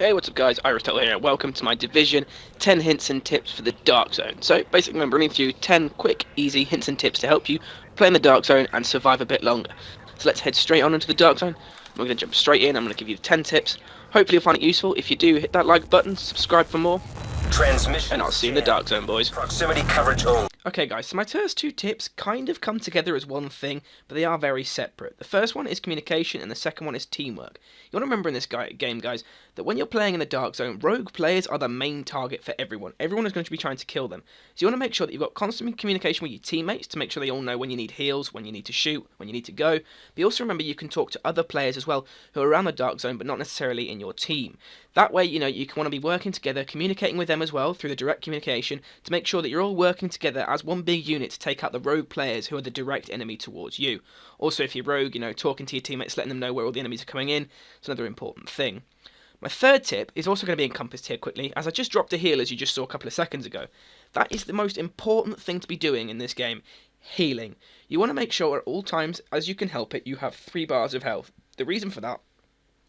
Hey, what's up guys, Aristotle here, welcome to my Division 10 hints and tips for the Dark Zone. So basically I'm running through 10 quick, easy hints and tips to help you play in the Dark Zone and survive a bit longer. So let's head straight on into the Dark Zone. We're going to jump straight in, I'm going to give you 10 tips. Hopefully you'll find it useful. If you do, hit that like button, subscribe for more, and I'll see you in the Dark Zone, boys. Proximity coverage only. Okay guys, so my first two tips kind of come together as one thing, but they are very separate. The first one is communication and the second one is teamwork. You want to remember in this game, guys, that when you're playing in the Dark Zone, rogue players are the main target for everyone. Everyone is going to be trying to kill them. So you want to make sure that you've got constant communication with your teammates to make sure they all know when you need heals, when you need to shoot, when you need to go. But you also remember you can talk to other players as well who are around the Dark Zone but not necessarily in your team. That way, you want to be working together, communicating with them as well through the direct communication to make sure that you're all working together as one big unit to take out the rogue players who are the direct enemy towards you. Also, if you're rogue, talking to your teammates, letting them know where all the enemies are coming in, it's another important thing. My third tip is also going to be encompassed here quickly, as I just dropped a heal as you just saw a couple of seconds ago. That is the most important thing to be doing in this game, healing. You want to make sure at all times, as you can help it, you have 3 bars of health. The reason for that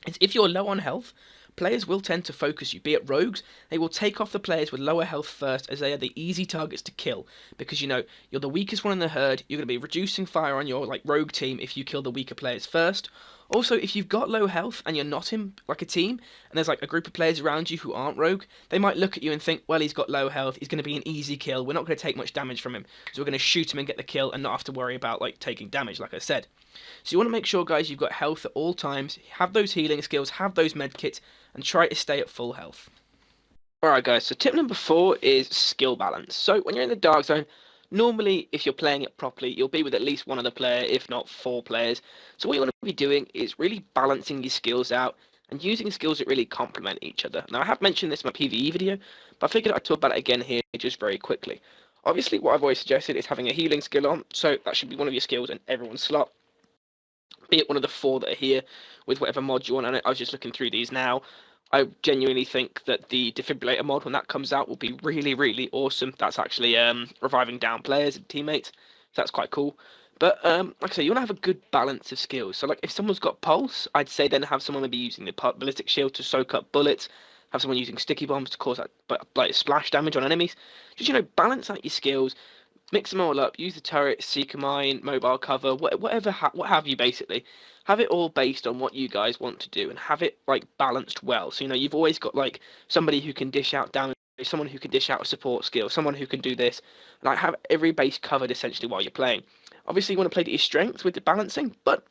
is if you're low on health, players will tend to focus you. Be it rogues, they will take off the players with lower health first as they are the easy targets to kill. Because, you're the weakest one in the herd, you're going to be reducing fire on your rogue team if you kill the weaker players first. Also, if you've got low health and you're not in a team, and there's a group of players around you who aren't rogue, they might look at you and think, well, he's got low health, he's going to be an easy kill, we're not going to take much damage from him, so we're going to shoot him and get the kill and not have to worry about taking damage, like I said. So you want to make sure, guys, you've got health at all times, have those healing skills, have those medkits, and try to stay at full health. Alright guys, so tip number 4 is skill balance. So when you're in the Dark Zone, normally if you're playing it properly, you'll be with at least one other player, if not 4 players. So what you want to be doing is really balancing your skills out and using skills that really complement each other. Now I have mentioned this in my PvE video, but I figured I'd talk about it again here just very quickly. Obviously what I've always suggested is having a healing skill on, so that should be one of your skills in everyone's slot. Be it one of the 4 that are here with whatever mod you want on it. I was just looking through these now. I genuinely think that the defibrillator mod, when that comes out, will be really, really awesome. That's actually reviving down players and teammates. So that's quite cool. But like I say, you want to have a good balance of skills. So if someone's got pulse, I'd say then have someone maybe using the ballistic shield to soak up bullets. Have someone using sticky bombs to cause that splash damage on enemies. Just balance out your skills. Mix them all up. Use the turret, seeker mine, mobile cover, whatever, what have you basically. Have it all based on what you guys want to do and have it balanced well. So you've always got somebody who can dish out damage, someone who can dish out a support skill, someone who can do this. Have every base covered essentially while you're playing. Obviously you want to play to your strengths with the balancing, but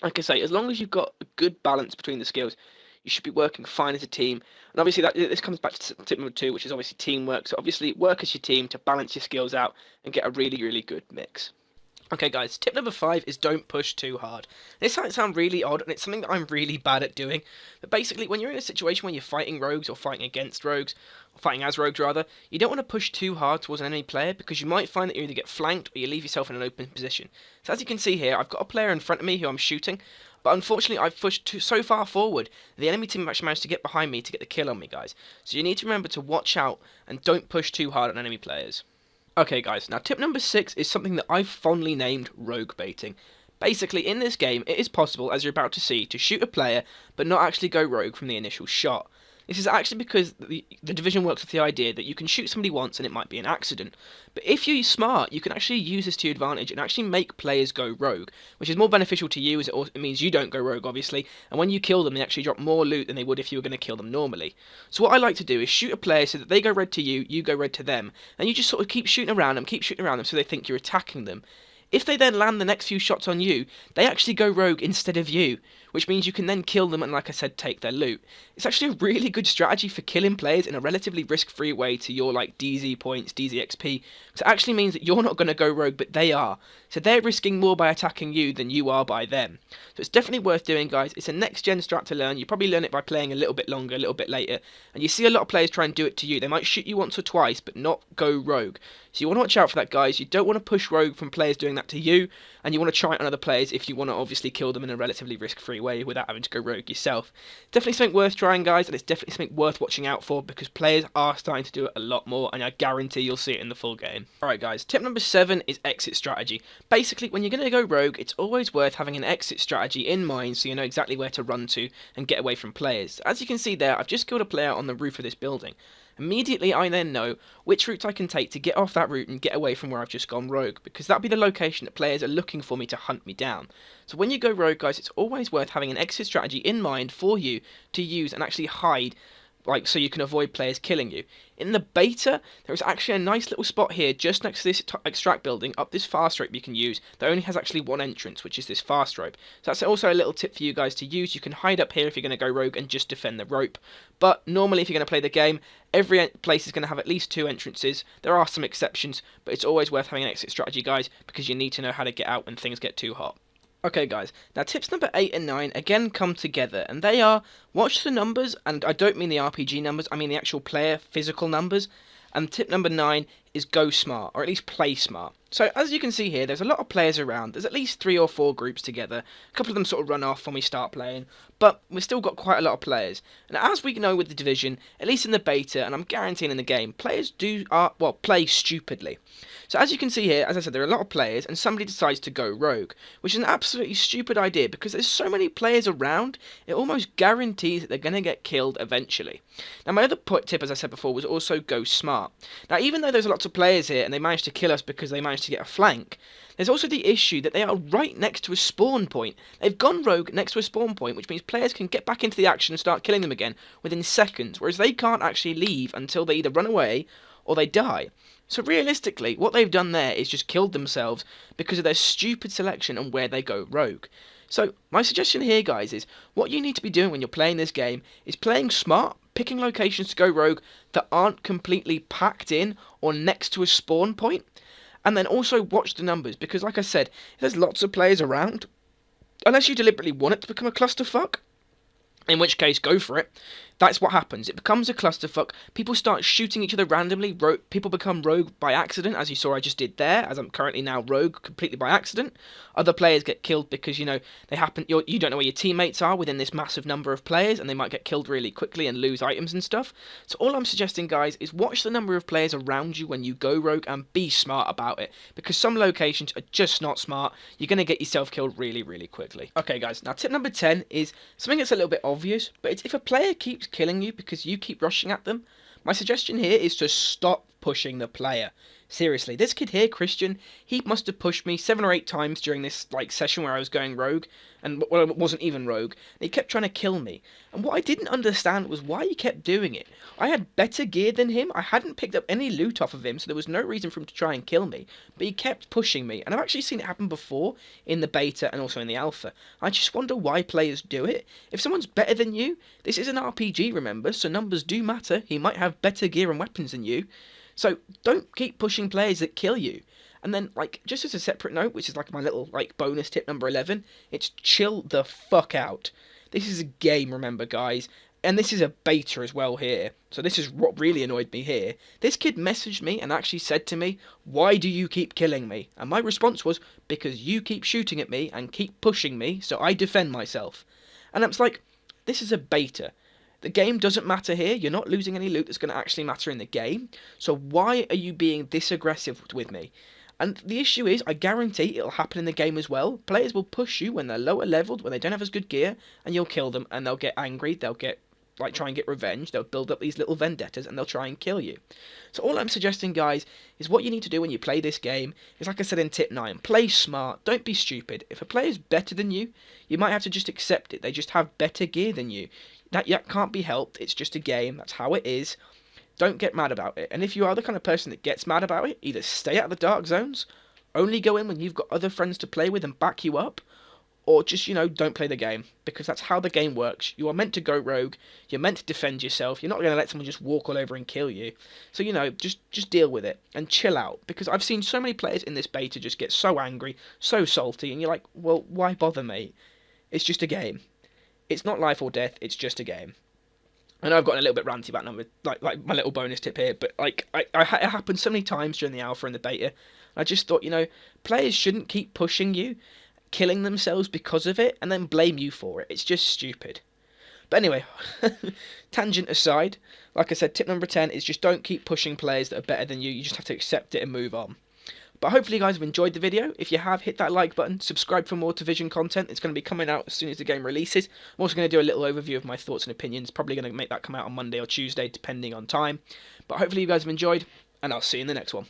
like I say, as long as you've got a good balance between the skills, you should be working fine as a team. And obviously this comes back to tip number 2, which is obviously teamwork. So obviously work as your team to balance your skills out and get a really, really good mix. Okay guys, tip number 5 is don't push too hard. This might sound really odd, and it's something that I'm really bad at doing, but basically when you're in a situation where you're fighting rogues, or fighting against rogues, or fighting as rogues rather, you don't want to push too hard towards an enemy player, because you might find that you either get flanked, or you leave yourself in an open position. So as you can see here, I've got a player in front of me who I'm shooting, but unfortunately I've pushed so far forward, the enemy team actually managed to get behind me to get the kill on me, guys. So you need to remember to watch out, and don't push too hard on enemy players. Okay guys, now tip number 6 is something that I've fondly named rogue baiting. Basically, in this game, it is possible, as you're about to see, to shoot a player, but not actually go rogue from the initial shot. This is actually because the Division works with the idea that you can shoot somebody once and it might be an accident. But if you're smart, you can actually use this to your advantage and actually make players go rogue, which is more beneficial to you as it means you don't go rogue, obviously, and when you kill them, they actually drop more loot than they would if you were going to kill them normally. So what I like to do is shoot a player so that they go red to you, you go red to them, and you just sort of keep shooting around them so they think you're attacking them. If they then land the next few shots on you, they actually go rogue instead of you, which means you can then kill them and, like I said, take their loot. It's actually a really good strategy for killing players in a relatively risk-free way to your DZ points, DZ XP, because it actually means that you're not going to go rogue, but they are. So they're risking more by attacking you than you are by them. So it's definitely worth doing, guys. It's a next-gen strat to learn. You probably learn it by playing a little bit longer, a little bit later, and you see a lot of players try and do it to you. They might shoot you once or twice, but not go rogue. So you want to watch out for that, guys. You don't want to push rogue from players doing that to you, and you want to try it on other players if you want to obviously kill them in a relatively risk-free way without having to go rogue yourself. Definitely something worth trying, guys, and it's definitely something worth watching out for because players are starting to do it a lot more, and I guarantee you'll see it in the full game. Alright guys, tip number 7 is exit strategy. Basically, when you're going to go rogue, it's always worth having an exit strategy in mind so you know exactly where to run to and get away from players. As you can see there, I've just killed a player on the roof of this building. Immediately I then know which route I can take to get off that route and get away from where I've just gone rogue, because that'll be the location that players are looking for me to hunt me down. So when you go rogue, guys, it's always worth having an exit strategy in mind for you to use and actually hide, like, so you can avoid players killing you. In the beta, there is actually a nice little spot here just next to this extract building up this fast rope you can use that only has actually one entrance, which is this fast rope. So that's also a little tip for you guys to use. You can hide up here if you're going to go rogue and just defend the rope. But normally if you're going to play the game, every place is going to have at least 2 entrances. There are some exceptions, but it's always worth having an exit strategy, guys, because you need to know how to get out when things get too hot. Okay guys, now tips number 8 and 9 again come together, and they are watch the numbers, and I don't mean the RPG numbers, I mean the actual player physical numbers, and tip number 9 is go smart, or at least play smart. So as you can see here, there's a lot of players around, there's at least 3 or 4 groups together, a couple of them sort of run off when we start playing, but we've still got quite a lot of players. And as we know with the Division, at least in the beta, and I'm guaranteeing in the game, players play stupidly. So as you can see here, as I said, there are a lot of players, and somebody decides to go rogue, which is an absolutely stupid idea, because there's so many players around, it almost guarantees that they're going to get killed eventually. Now my other tip, as I said before, was also go smart. Now even though there's lots of players here, and they managed to kill us because they managed to get a flank, there's also the issue that they are right next to a spawn point. They've gone rogue next to a spawn point, which means players can get back into the action and start killing them again within seconds, whereas they can't actually leave until they either run away or they die. So realistically, what they've done there is just killed themselves because of their stupid selection on where they go rogue. So my suggestion here, guys, is what you need to be doing when you're playing this game is playing smart, picking locations to go rogue that aren't completely packed in or next to a spawn point, and then also watch the numbers, because like I said, if there's lots of players around, unless you deliberately want it to become a clusterfuck, in which case, go for it. That's what happens. It becomes a clusterfuck. People start shooting each other randomly. People become rogue by accident, as you saw I just did there, as I'm currently now rogue completely by accident. Other players get killed because, you know, you don't know where your teammates are within this massive number of players, and they might get killed really quickly and lose items and stuff. So all I'm suggesting, guys, is watch the number of players around you when you go rogue and be smart about it, because some locations are just not smart. You're going to get yourself killed really, really quickly. Okay, guys, now tip number 10 is something that's a little bit obvious, but it's if a player keeps killing you because you keep rushing at them, my suggestion here is to stop pushing the player. Seriously, this kid here, Christian, he must have pushed me 7 or 8 times during this session where I was going rogue, and well, it wasn't even rogue. He kept trying to kill me, and what I didn't understand was why he kept doing it. I had better gear than him. I hadn't picked up any loot off of him, so there was no reason for him to try and kill me, but he kept pushing me, and I've actually seen it happen before in the beta and also in the alpha. I just wonder why players do it. If someone's better than you, this is an RPG, remember, so numbers do matter. He might have better gear and weapons than you. So don't keep pushing players that kill you. And then, just as a separate note, which is my little, bonus tip number 11, it's chill the fuck out. This is a game, remember, guys, and this is a beta as well here. So this is what really annoyed me here. This kid messaged me and actually said to me, "Why do you keep killing me?" And my response was, "Because you keep shooting at me and keep pushing me, so I defend myself." And it's like, this is a beta. The game doesn't matter here. You're not losing any loot that's going to actually matter in the game. So why are you being this aggressive with me? And the issue is, I guarantee it'll happen in the game as well. Players will push you when they're lower leveled, when they don't have as good gear, and you'll kill them, and they'll get angry, they'll get, try and get revenge, they'll build up these little vendettas, and they'll try and kill you. So all I'm suggesting, guys, is what you need to do when you play this game is, like I said in tip 9, play smart, don't be stupid. If a player's better than you, you might have to just accept it. They just have better gear than you. That can't be helped. It's just a game. That's how it is. Don't get mad about it. And if you are the kind of person that gets mad about it, either stay out of the dark zones, only go in when you've got other friends to play with and back you up, or just, don't play the game. Because that's how the game works. You are meant to go rogue. You're meant to defend yourself. You're not going to let someone just walk all over and kill you. So, just deal with it and chill out. Because I've seen so many players in this beta just get so angry, so salty, and you're like, well, why bother, mate? It's just a game. It's not life or death, it's just a game. I know I've gotten a little bit ranty about numbers, like my little bonus tip here, but it happened so many times during the alpha and the beta. I just thought, players shouldn't keep pushing you. killing themselves because of it and then blame you for it. It's just stupid. But anyway, tangent aside, like I said, tip number 10 is just don't keep pushing players that are better than you. You just have to accept it and move on. But hopefully you guys have enjoyed the video. If you have, hit that like button, subscribe for more Division content. It's going to be coming out as soon as the game releases. I'm also going to do a little overview of my thoughts and opinions. Probably going to make that come out on Monday or Tuesday, depending on time. But hopefully you guys have enjoyed, and I'll see you in the next one.